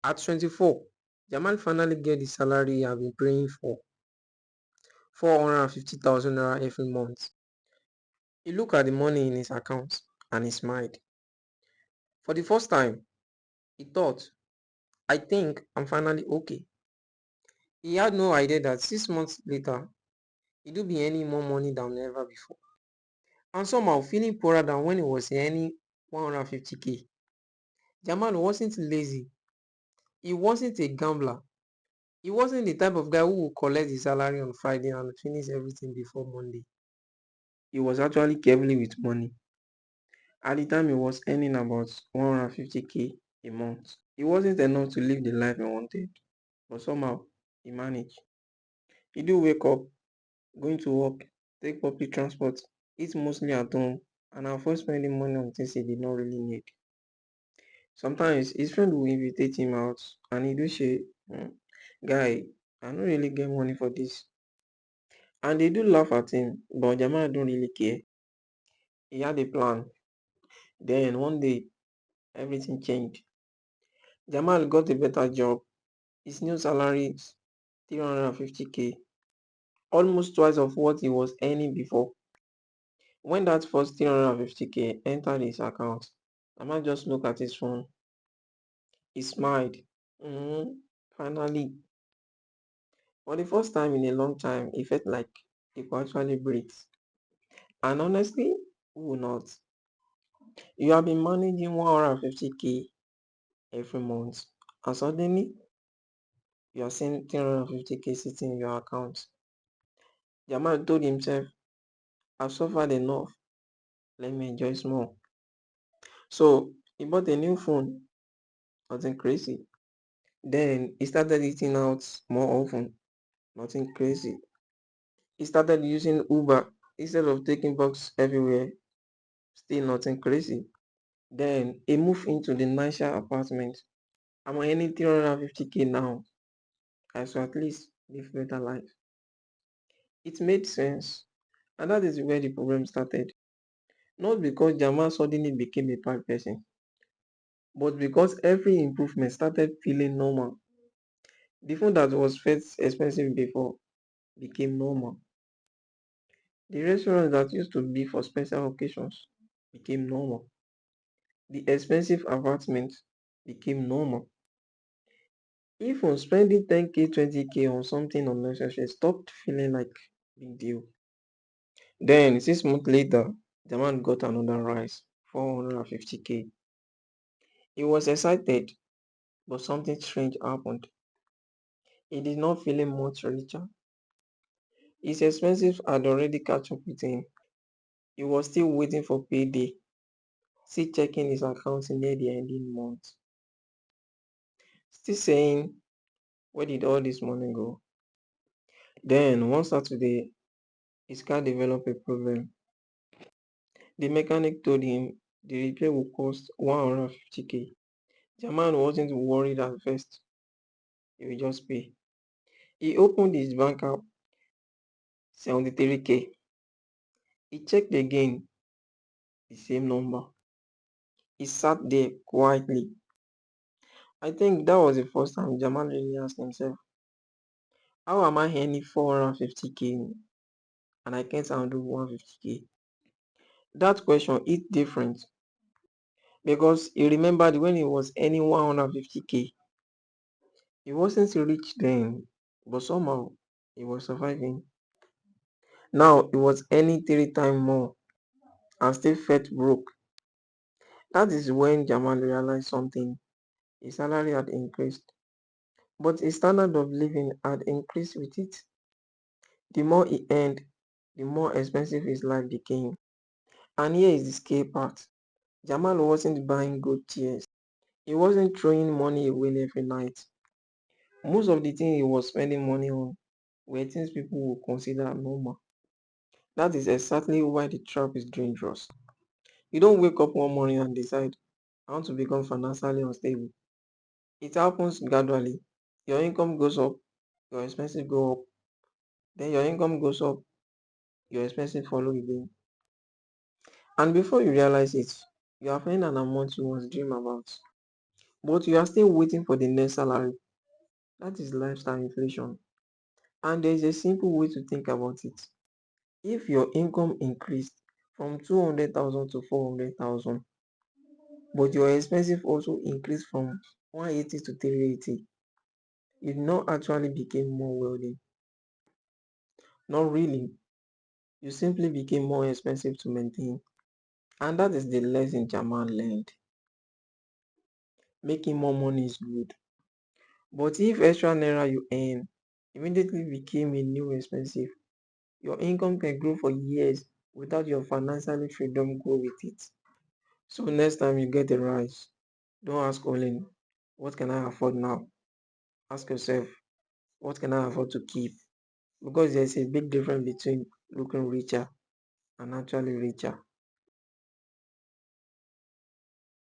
At 24, Jamal finally get the salary he have been praying for, 450,000 naira every month. He looked at the money in his account and he smiled. For the first time, he thought, I think I'm finally okay. He had no idea that 6 months later, he do be earning more money than ever before. And somehow feeling poorer than when he was earning 150k. Jamal wasn't lazy. He wasn't a gambler. He wasn't the type of guy who would collect his salary on Friday and finish everything before Monday. He was actually carefully with money. At the time, he was earning about 150k a month. It wasn't enough to live the life he wanted, but somehow he managed. He do wake up, going to work, take public transport, eat mostly at home, and avoid spending money on things he did not really need. Sometimes his friend will invitate him out and he do say, guy, I don't really get money for this. And they do laugh at him, but Jamal don't really care. He had a plan. Then one day, everything changed. Jamal got a better job. His new salary is 350k, almost twice of what he was earning before. When that first 350k entered his account, Jamal just looked at his phone. He smiled. Finally, for the first time in a long time, he felt like he could actually breathe. And honestly, who will not? You have been managing 150k every month, and suddenly you are seeing 350k sitting in your account. Jamal told himself, I've suffered enough. Let me enjoy small. So he bought a new phone, nothing crazy. Then he started eating out more often, nothing crazy. He started using Uber instead of taking bucks everywhere, still nothing crazy. Then he moved into the nicer apartment. I'm earning 350k now. I should at least live better life. It made sense. And that is where the problem started. Not because Jamal suddenly became a bad person, but because every improvement started feeling normal. The phone that was first expensive before became normal. The restaurants that used to be for special occasions became normal. The expensive apartment became normal. Even spending 10k, 20k on something unnecessary stopped feeling like big deal. Then 6 months later, the man got another rise, 450k. He was excited, but something strange happened. He did not feel much richer. His expenses had already catch up with him. He was still waiting for payday, still checking his accounts near the ending month, still saying, where did all this money go? Then one Saturday, his car developed a problem. The mechanic told him the repair would cost 150k. Jamal wasn't worried at first. He will just pay. He opened his bank app, 73k. He checked again, the same number. He sat there quietly. I think that was the first time Jamal really asked himself, how am I earning 450k and I can't handle 150k? That question is different because he remembered when he was earning 150k. He wasn't rich then, but somehow he was surviving. Now he was earning 3 times more and still felt broke. That is when Jamal realized something. His salary had increased, but his standard of living had increased with it. The more he earned, the more expensive his life became. And here is the scary part. Jamal wasn't buying good chairs. He wasn't throwing money away every night. Most of the things he was spending money on were things people would consider normal. That is exactly why the trap is dangerous. You don't wake up one morning and decide, I want to become financially unstable. It happens gradually. Your income goes up, your expenses go up. Then your income goes up, your expenses follow again. And before you realize it, you have earned an amount you once dreamed about. but you are still waiting for the next salary. That is lifestyle inflation. And there is a simple way to think about it. If your income increased from 200,000 to 400,000, but your expenses also increased from 180 to 380, you did not actually became more wealthy. Not really. You simply became more expensive to maintain. And that is the lesson Jamal learned. Making more money is good. But if extra naira you earn immediately became a new expensive, your income can grow for years without your financial freedom go with it. So next time you get a rise, don't ask only, what can I afford now? Ask yourself, what can I afford to keep? Because there's a big difference between looking richer and actually richer.